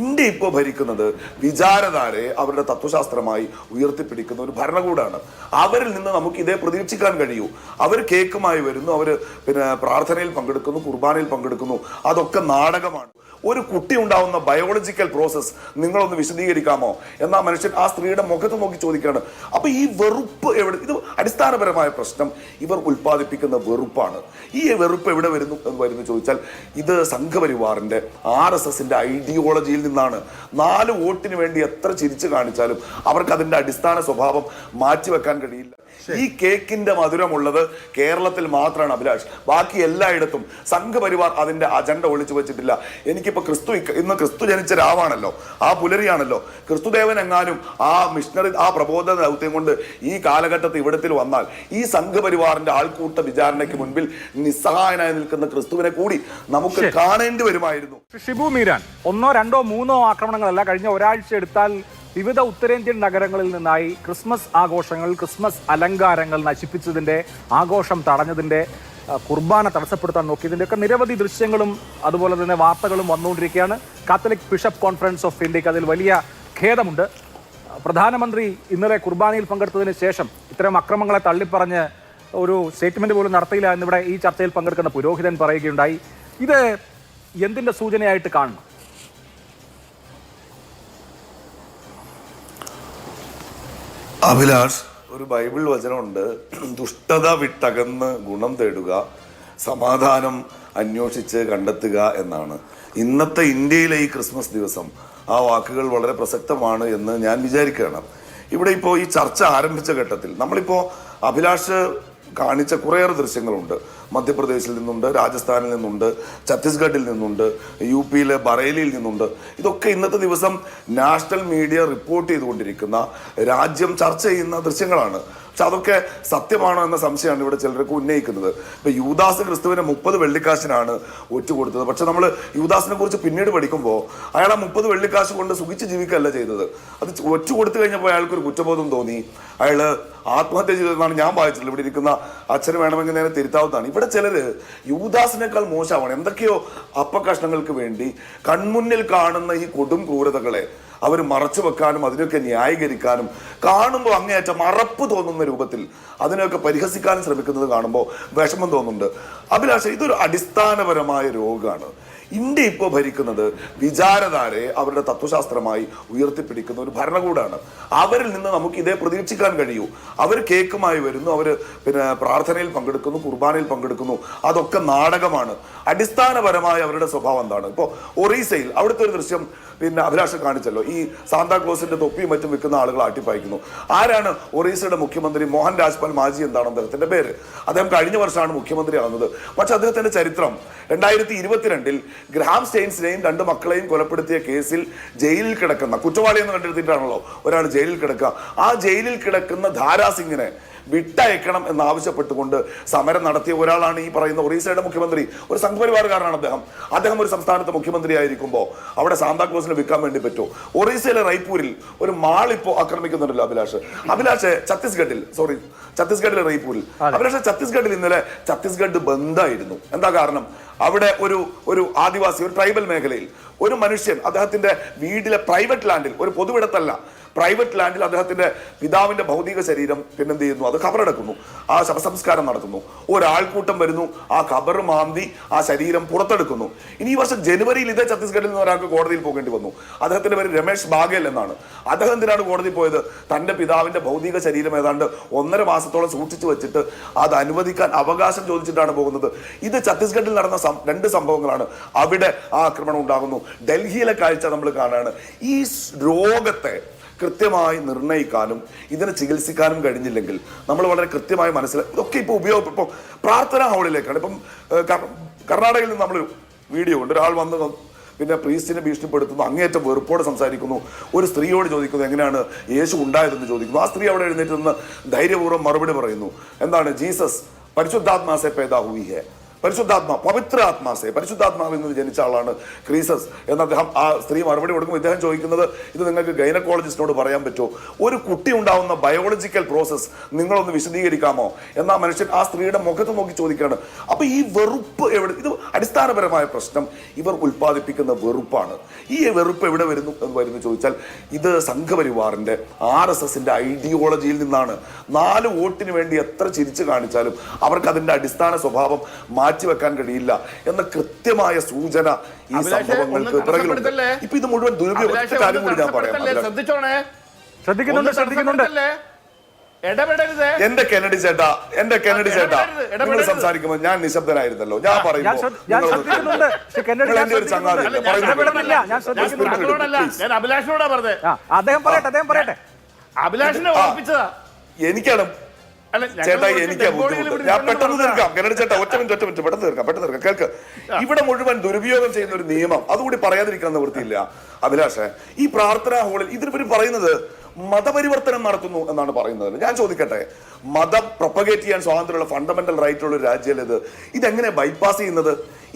India ഇപ്പോൾ ഭരിക്കുന്നത് വിചാരധാരയെ അവരുടെ തത്വശാസ്ത്രമായി ഉയർത്തിപ്പിടിക്കുന്ന ഒരു ഭരണകൂടമാണ്. അവരിൽ നിന്ന് നമുക്ക് ഇതേ പ്രതീക്ഷിക്കാൻ കഴിയൂ. അവർ കേക്കുമായി വരുന്നു, അവർ പ്രാർത്ഥനയിൽ പങ്കെടുക്കുന്നു, കുർബാനയിൽ പങ്കെടുക്കുന്നു. അതൊക്കെ നാടകമാണ്. ഒരു കുട്ടി ഉണ്ടാവുന്ന ബയോളജിക്കൽ പ്രോസസ്സ് നിങ്ങളൊന്ന് വിശദീകരിക്കാമോ എന്നാ മനുഷ്യൻ ആ സ്ത്രീയുടെ മുഖത്ത് നോക്കി ചോദിക്കുകയാണ്. അപ്പൊ ഈ വെറുപ്പ് എവിടെ? ഇത് അടിസ്ഥാനപരമായ പ്രശ്നം ഇവർ ഉൽപ്പാദിപ്പിക്കുന്ന വെറുപ്പാണ്. ഈ വെറുപ്പ് എവിടെ വരുന്നു ചോദിച്ചാൽ ഇത് സംഘപരിവാറിന്റെ RSSന്റെ ഐഡിയോളജിയിൽ നിന്നാണ്. 4 വോട്ടിന് വേണ്ടി എത്ര ചിരിച്ചു കാണിച്ചാലും അവർക്ക് അതിന്റെ അടിസ്ഥാന സ്വഭാവം മാറ്റിവെക്കാൻ കഴിയില്ല. ഈ കേക്കിന്റെ മധുരമുള്ളത് കേരളത്തിൽ മാത്രമാണ് അഭിലാഷ്. ബാക്കി എല്ലായിടത്തും സംഘപരിവാർ അതിന്റെ അജണ്ട ഒളിച്ചു വെച്ചിട്ടില്ല. എനിക്കിപ്പോ ഇന്ന് ക്രിസ്തു ജനിച്ച രാവാണല്ലോ, ആ പുലരിയാണല്ലോ. ക്രിസ്തുദേവൻ എങ്ങാനും ആ മിഷണറി ആ പ്രബോധന ദൗത്യം കൊണ്ട് ഈ കാലഘട്ടത്തിൽ ഇവിടത്തിൽ വന്നാൽ ഈ സംഘപരിവാറിന്റെ ആൾക്കൂട്ട വിചാരണയ്ക്ക് മുൻപിൽ നിസ്സഹായനായി നിൽക്കുന്ന ക്രിസ്തുവിനെ കൂടി നമുക്ക് കാണേണ്ടി വരുമായിരുന്നു. ഷിബു മീരാൻ, 1, 2, 3 ആക്രമണങ്ങളല്ല, കഴിഞ്ഞ ഒരാഴ്ച എടുത്താൽ വിവിധ ഉത്തരേന്ത്യൻ നഗരങ്ങളിൽ നിന്നായി ക്രിസ്മസ് ആഘോഷങ്ങൾ, ക്രിസ്മസ് അലങ്കാരങ്ങൾ നശിപ്പിച്ചതിൻ്റെ, ആഘോഷം തടഞ്ഞതിൻ്റെ, കുർബാന തടസ്സപ്പെടുത്താൻ നോക്കിയതിൻ്റെയൊക്കെ നിരവധി ദൃശ്യങ്ങളും അതുപോലെ തന്നെ വാർത്തകളും വന്നുകൊണ്ടിരിക്കുകയാണ്. കാത്തലിക് ബിഷപ്പ് കോൺഫറൻസ് ഓഫ് ഇന്ത്യക്ക് അതിൽ വലിയ ഖേദമുണ്ട്. പ്രധാനമന്ത്രി ഇന്നലെ കുർബാനയിൽ പങ്കെടുത്തതിന് ശേഷം ഇത്തരം അക്രമങ്ങളെ തള്ളിപ്പറഞ്ഞ് ഒരു സ്റ്റേറ്റ്മെന്റ് പോലും നടത്തിയില്ല എന്നിവിടെ ഈ ചർച്ചയിൽ പങ്കെടുക്കുന്ന പുരോഹിതൻ പറയുകയുണ്ടായി. ഇത് എന്തിൻ്റെ സൂചനയായിട്ട് കാണണം? അഭിലാഷ്, ഒരു ബൈബിൾ വചനമുണ്ട്, ദുഷ്ടത വിട്ടകന്ന് ഗുണം തേടുക, സമാധാനം അന്വേഷിച്ച് കണ്ടെത്തുക എന്നാണ്. ഇന്നത്തെ ഇന്ത്യയിലെ ഈ ക്രിസ്മസ് ദിവസം ആ വാക്കുകൾ വളരെ പ്രസക്തമാണ് എന്ന് ഞാൻ വിചാരിക്കുകയാണ്. ഇവിടെ ഇപ്പോൾ ഈ ചർച്ച ആരംഭിച്ച ഘട്ടത്തിൽ നമ്മളിപ്പോൾ അഭിലാഷ് കാണിച്ച കുറേയേറെ ദൃശ്യങ്ങളുണ്ട്. മധ്യപ്രദേശിൽ നിന്നുണ്ട്, രാജസ്ഥാനിൽ നിന്നുണ്ട്, ഛത്തീസ്ഗഡിൽ നിന്നുണ്ട്, UPയിലെ ബറേലിയിൽ നിന്നുണ്ട്. ഇതൊക്കെ ഇന്നത്തെ ദിവസം നാഷണൽ മീഡിയ റിപ്പോർട്ട് ചെയ്തുകൊണ്ടിരിക്കുന്ന, രാജ്യം ചർച്ച ചെയ്യുന്ന ദൃശ്യങ്ങളാണ്. പക്ഷെ അതൊക്കെ സത്യമാണോ എന്ന സംശയമാണ് ഇവിടെ ചിലർക്ക് ഉന്നയിക്കുന്നത്. ഇപ്പൊ യൂദാസ് ക്രിസ്തുവിനെ 30 വെള്ളിക്കാശിനാണ് ഒറ്റ കൊടുത്തത്. പക്ഷെ നമ്മൾ യൂദാസിനെ കുറിച്ച് പിന്നീട് പഠിക്കുമ്പോൾ അയാൾ ആ 30 വെള്ളിക്കാശ് കൊണ്ട് സുഖിച്ച് ജീവിക്കുകയല്ല ചെയ്തത്. അത് ഒറ്റ കൊടുത്തു കഴിഞ്ഞപ്പോൾ അയാൾക്കൊരു കുറ്റബോധം തോന്നി, അയാൾ ആത്മഹത്യ ചെയ്തതെന്നാണ് ഞാൻ വായിച്ചിട്ടുള്ളത്. ഇവിടെ ഇരിക്കുന്ന അച്ഛന് വേണമെങ്കിൽ നേരെ തിരുത്താവുന്നതാണ്. ഇവിടെ ചിലര് യൂദാസിനേക്കാൾ മോശമാണ്. എന്തൊക്കെയോ അപ്പകഷ്ണങ്ങൾക്ക് വേണ്ടി കൺമുന്നിൽ കാണുന്ന ഈ കൊടും ക്രൂരതകളെ അവർ മറച്ചു വെക്കാനും അതിനൊക്കെ ന്യായീകരിക്കാനും കാണുമ്പോൾ അങ്ങേയറ്റം അറപ്പ് തോന്നുന്ന രൂപത്തിൽ അതിനൊക്കെ പരിഹസിക്കാനും ശ്രമിക്കുന്നത് കാണുമ്പോൾ വിഷമം തോന്നുന്നുണ്ട്. അഭിലാഷ, ഇതൊരു അടിസ്ഥാനപരമായ രോഗമാണ്. ഇന്ത്യ ഇപ്പോൾ ഭരിക്കുന്നത് വിചാരധാരയെ അവരുടെ തത്വശാസ്ത്രമായി ഉയർത്തിപ്പിടിക്കുന്ന ഒരു ഭരണകൂടമാണ്. അവരിൽ നിന്ന് നമുക്ക് ഇതേ പ്രതീക്ഷിക്കാൻ കഴിയൂ. അവർ കേക്കുമായി വരുന്നു, അവർ പ്രാർത്ഥനയിൽ പങ്കെടുക്കുന്നു, കുർബാനയിൽ പങ്കെടുക്കുന്നു. അതൊക്കെ നാടകമാണ്. അടിസ്ഥാനപരമായ അവരുടെ സ്വഭാവം എന്താണ്? ഇപ്പോൾ ഒറീസയിൽ അവിടുത്തെ ഒരു ദൃശ്യം അഭിലാഷ് കാണിച്ചല്ലോ. ഈ സാന്താക്ലോസിന്റെ തൊപ്പിയും മറ്റും വിൽക്കുന്ന ആളുകൾ ആട്ടിപ്പായിക്കുന്നു. ആരാണ് ഒറീസയുടെ മുഖ്യമന്ത്രി? മോഹൻ രാജ്പാൽ മാജി എന്താണ് അദ്ദേഹത്തിന്റെ പേര്. അദ്ദേഹം കഴിഞ്ഞ വർഷമാണ് മുഖ്യമന്ത്രി ആകുന്നത്. പക്ഷെ അദ്ദേഹത്തിന്റെ ചരിത്രം 2022 ഗ്രഹാം സ്റ്റെയിൻസിനെയും 2 മക്കളെയും കൊലപ്പെടുത്തിയ കേസിൽ ജയിലിൽ കിടക്കുന്ന, കുറ്റവാളി എന്ന് കണ്ടെടുത്തിട്ടാണല്ലോ ഒരാൾ ജയിലിൽ കിടക്കുക. ആ ജയിലിൽ കിടക്കുന്ന ധാരാ സിംഗിനെ വിട്ടയക്കണം എന്നാവശ്യപ്പെട്ടുകൊണ്ട് സമരം നടത്തിയ ഒരാളാണ് ഈ പറയുന്ന ഒറീസയുടെ മുഖ്യമന്ത്രി. ഒരു സംഘപരിവാറുകാരനാണ് അദ്ദേഹം ഒരു സംസ്ഥാനത്ത് മുഖ്യമന്ത്രി ആയിരിക്കുമ്പോൾ അവിടെ സാന്താക്ലോസിനെ വിൽക്കാൻ വേണ്ടി പറ്റുമോ? ഒറീസയിലെ റൈപൂരിൽ ഒരു മാൾ ഇപ്പോൾ ആക്രമിക്കുന്നുണ്ടല്ലോ അഭിലാഷ്. ഛത്തീസ്ഗഡിലെ റൈപൂരിൽ ഛത്തീസ്ഗഡിൽ ഇന്നലെ ഛത്തീസ്ഗഡ് ബന്ദായിരുന്നു. എന്താ കാരണം? അവിടെ ഒരു ആദിവാസി, ഒരു ട്രൈബൽ മേഖലയിൽ ഒരു മനുഷ്യൻ അദ്ദേഹത്തിന്റെ വീട്ടിലെ പ്രൈവറ്റ് ലാൻഡിൽ, ഒരു പൊതുവിടത്തല്ല, പ്രൈവറ്റ് ലാൻഡിൽ അദ്ദേഹത്തിന്റെ പിതാവിന്റെ ഭൗതിക ശരീരം പിന്നെന്ത് ചെയ്യുന്നു? അത് ഖബറടക്കുന്നു, ആ ശവസംസ്കാരം നടത്തുന്നു. ഒരാൾക്കൂട്ടം വരുന്നു, ആ ഖബർ മാന്തി ആ ശരീരം പുറത്തെടുക്കുന്നു. ഇനി ഈ വർഷം ജനുവരിയിൽ ഇതേ ഛത്തീസ്ഗഡിൽ നിന്ന് ഒരാൾക്ക് കോടതിയിൽ പോകേണ്ടി വന്നു. അദ്ദേഹത്തിന്റെ പേര് രമേശ് ബാഗേൽ എന്നാണ്. അദ്ദേഹം എന്തിനാണ് കോടതിയിൽ പോയത്? തന്റെ പിതാവിന്റെ ഭൗതിക ശരീരം ഏതാണ്ട് 1.5 മാസത്തോളം സൂക്ഷിച്ചു വെച്ചിട്ട് അത് അനുവദിക്കാൻ അവകാശം ചോദിച്ചിട്ടാണ് പോകുന്നത്. ഇത് ഛത്തീസ്ഗഡിൽ നടന്ന 2 സംഭവങ്ങളാണ്. അവിടെ ആ ആക്രമണം ഉണ്ടാകുന്നു. ഡൽഹിയിലെ കാഴ്ച നമ്മൾ കാണാണ്. ഈ രോഗത്തെ കൃത്യമായി നിർണ്ണയിക്കാനും ഇതിനെ ചികിത്സിക്കാനും കഴിഞ്ഞില്ലെങ്കിൽ നമ്മൾ വളരെ കൃത്യമായി ഇതൊക്കെ ഇപ്പോൾ പ്രാർത്ഥനാ ഹാളിലേക്കാണ്. ഇപ്പം കർണാടകയിൽ നിന്ന് നമ്മളൊരു വീഡിയോ ഉണ്ട്. ഒരാൾ വന്ന് പ്രീസ്റ്റിനെ ഭീഷണിപ്പെടുത്തുന്നു, അങ്ങേയറ്റം വെറുപ്പോടെ സംസാരിക്കുന്നു. ഒരു സ്ത്രീയോട് ചോദിക്കുന്നു എങ്ങനെയാണ് യേശു ഉണ്ടായതെന്ന് ചോദിക്കുന്നു. ആ സ്ത്രീ അവിടെ എഴുന്നേറ്റ് നിന്ന് ധൈര്യപൂർവ്വം മറുപടി പറയുന്നു. എന്താണ്? ജീസസ് പരിശുദ്ധാത്മാ സെ പേദാ ഹുയി ഹെ. പവിത്ര ആത്മാസെ, പരിശുദ്ധാത്മാവിൽ നിന്ന് ജനിച്ച ആളാണ് ക്രീസസ് എന്ന് അദ്ദേഹം ആ സ്ത്രീ മറുപടി കൊടുക്കുമ്പോൾ ഇദ്ദേഹം ചോദിക്കുന്നത്, ഇത് നിങ്ങൾക്ക് ഗൈനക്കോളജിസ്റ്റിനോട് പറയാൻ പറ്റുമോ? ഒരു കുട്ടി ഉണ്ടാവുന്ന ബയോളജിക്കൽ പ്രോസസ് നിങ്ങളൊന്ന് വിശദീകരിക്കാമോ? എന്നാ മനുഷ്യൻ ആ സ്ത്രീയുടെ മുഖത്ത് നോക്കി ചോദിക്കുകയാണ്. അപ്പൊ ഈ വെറുപ്പ് എവിടെ? ഇത് അടിസ്ഥാനപരമായ പ്രശ്നം ഇവർ ഉൽപ്പാദിപ്പിക്കുന്ന വെറുപ്പാണ്. ഈ വെറുപ്പ് എവിടെ വരുന്നു ചോദിച്ചാൽ ഇത് സംഘപരിവാറിന്റെ RSSന്റെ ഐഡിയോളജിയിൽ നിന്നാണ്. 4 വോട്ടിന് വേണ്ടി എത്ര ചിരിച്ചു കാണിച്ചാലും അവർക്ക് അതിന്റെ അടിസ്ഥാന സ്വഭാവം മാറ്റിവെക്കാൻ കഴിയില്ല എന്ന കൃത്യമായ സൂചന ഈ സംഭവങ്ങൾക്ക് പിറകിലുണ്ട്. ഇപ്പൊ ഇത് മുഴുവൻ ദുരുപയോഗം. കാര്യം കൂടി ഞാൻ പറയാം. ശ്രദ്ധിക്കുന്നുണ്ട്. എന്റെ കെന്നഡി ചേട്ടാ നിങ്ങൾ സംസാരിക്കുമ്പോൾ ഞാൻ നിശബ്ദനായിരുന്നല്ലോ. ഞാൻ പറയുമ്പോൾ അഭിലാഷിനോടാ പറഞ്ഞത്. അഭിലാഷിനെ ഓർപ്പിച്ചതാ. എനിക്കാണ് ചേട്ടാ, എനിക്കാ ബുദ്ധിമുട്ട്. ഞാൻ പെട്ടെന്ന് തീർക്കാം. കെന്നഡി ചേട്ടാ, ഒറ്റ മിനിറ്റ് പെട്ടെന്ന് തീർക്കാം. കേൾക്ക്, ഇവിടെ മുഴുവൻ ദുരുപയോഗം ചെയ്യുന്ന ഒരു നിയമം, അതുകൂടി പറയാതിരിക്കാൻ നിവൃത്തിയില്ല. അഭിലാഷേ, ഈ പ്രാർത്ഥനാ ഹാളിൽ ഇതിനിവർ പറയുന്നത് മതപരിവർത്തനം നടത്തുന്നു എന്നാണ് പറയുന്നത്. ഞാൻ ചോദിക്കട്ടെ, മതം പ്രൊപ്പഗേറ്റ് ചെയ്യാൻ സ്വാതന്ത്ര്യമുള്ള ഫണ്ടമെന്റൽ റൈറ്റ് ഉള്ള ഒരു രാജ്യമല്ലേ ഇതെങ്ങനെ ബൈപ്പാസ് ചെയ്യുന്നത്?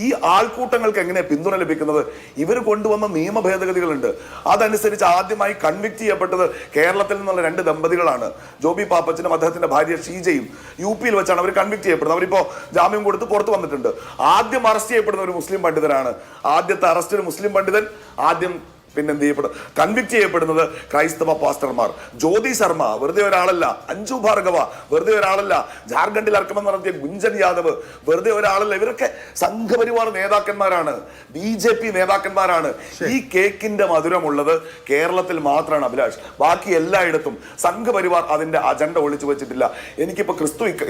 ഈ ആൾക്കൂട്ടങ്ങൾക്ക് എങ്ങനെ പിന്തുണ ലഭിക്കുന്നത്? ഇവർ കൊണ്ടുവന്ന നിയമ ഭേദഗതികളുണ്ട്. അതനുസരിച്ച് ആദ്യമായി കൺവിക്ട് ചെയ്യപ്പെട്ടത് കേരളത്തിൽ നിന്നുള്ള 2 ദമ്പതികളാണ്. ജോബി പാപ്പച്ചനും അദ്ദേഹത്തിന്റെ ഭാര്യ ഷീജയും. UP യിൽ വെച്ചാണ് അവർ കൺവിക്ട് ചെയ്യപ്പെടുന്നത്. അവരിപ്പോ ജാമ്യം കൊടുത്ത് പുറത്തു വന്നിട്ടുണ്ട്. ആദ്യം അറസ്റ്റ് ചെയ്യപ്പെടുന്ന ഒരു മുസ്ലിം പണ്ഡിതനാണ്. ആദ്യത്തെ അറസ്റ്റ് ഒരു മുസ്ലിം പണ്ഡിതൻ, ആദ്യം പിന്നെ എന്ത് ചെയ്യപ്പെടും? കൺവിക്ട് ചെയ്യപ്പെടുന്നത് ക്രൈസ്തവ പാസ്റ്റർമാർ. ജ്യോതി ശർമ്മ വെറുതെ ഒരാളല്ല. അഞ്ജു ഭാർഗവ വെറുതെ ഒരാളല്ല. ജാർഖണ്ഡിൽ ഇറക്കുമെന്ന് നടത്തിയ ഗുഞ്ചൻ യാദവ് വെറുതെ ഒരാളല്ല. ഇവരൊക്കെ സംഘപരിവാർ നേതാക്കന്മാരാണ്, BJP നേതാക്കന്മാരാണ്. ഈ കേക്കിന്റെ മധുരമുള്ളത് കേരളത്തിൽ മാത്രമാണ് അഭിലാഷ്. ബാക്കി എല്ലായിടത്തും സംഘപരിവാർ അതിന്റെ അജണ്ട ഒളിച്ചു വെച്ചിട്ടില്ല. എനിക്കിപ്പോ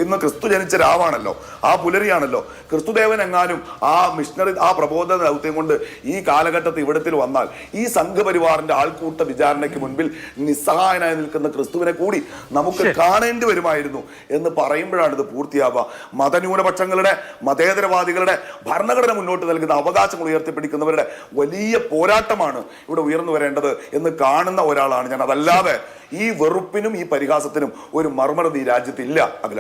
ഇന്ന് ക്രിസ്തു ജനിച്ച രാവാണല്ലോ, ആ പുലരിയാണല്ലോ. ക്രിസ്തുദേവൻ എങ്ങാനും ആ മിഷണറി ആ പ്രബോധന ദൗത്യം കൊണ്ട് ഈ കാലഘട്ടത്തിൽ ഇവിടത്തിൽ വന്നാൽ ഈ സംഘപരിവാറിന്റെ ആൾക്കൂട്ട വിചാരണയ്ക്ക് മുൻപിൽ നിസ്സഹായനായി നിൽക്കുന്ന ക്രിസ്തുവിനെ കൂടി നമുക്ക് കാണേണ്ടി വരുമായിരുന്നു എന്ന് പറയുമ്പോഴാണ് ഇത് പൂർത്തിയാവുക. മതന്യൂനപക്ഷങ്ങളുടെ, മതേതരവാദികളുടെ, ഭരണഘടന മുന്നോട്ട് നൽകുന്ന അവകാശങ്ങൾ ഉയർത്തിപ്പിടിക്കുന്നവരുടെ വലിയ പോരാട്ടമാണ് ഇവിടെ ഉയർന്നു വരേണ്ടത് എന്ന് കാണുന്ന ഒരാളാണ് ഞാൻ. അതല്ലാതെ ഈ വെറുപ്പിനും ഈ പരിഹാസത്തിനും ഒരു മറുമറുതി ഈ രാജ്യത്തില്ല അഭിലാഷ്.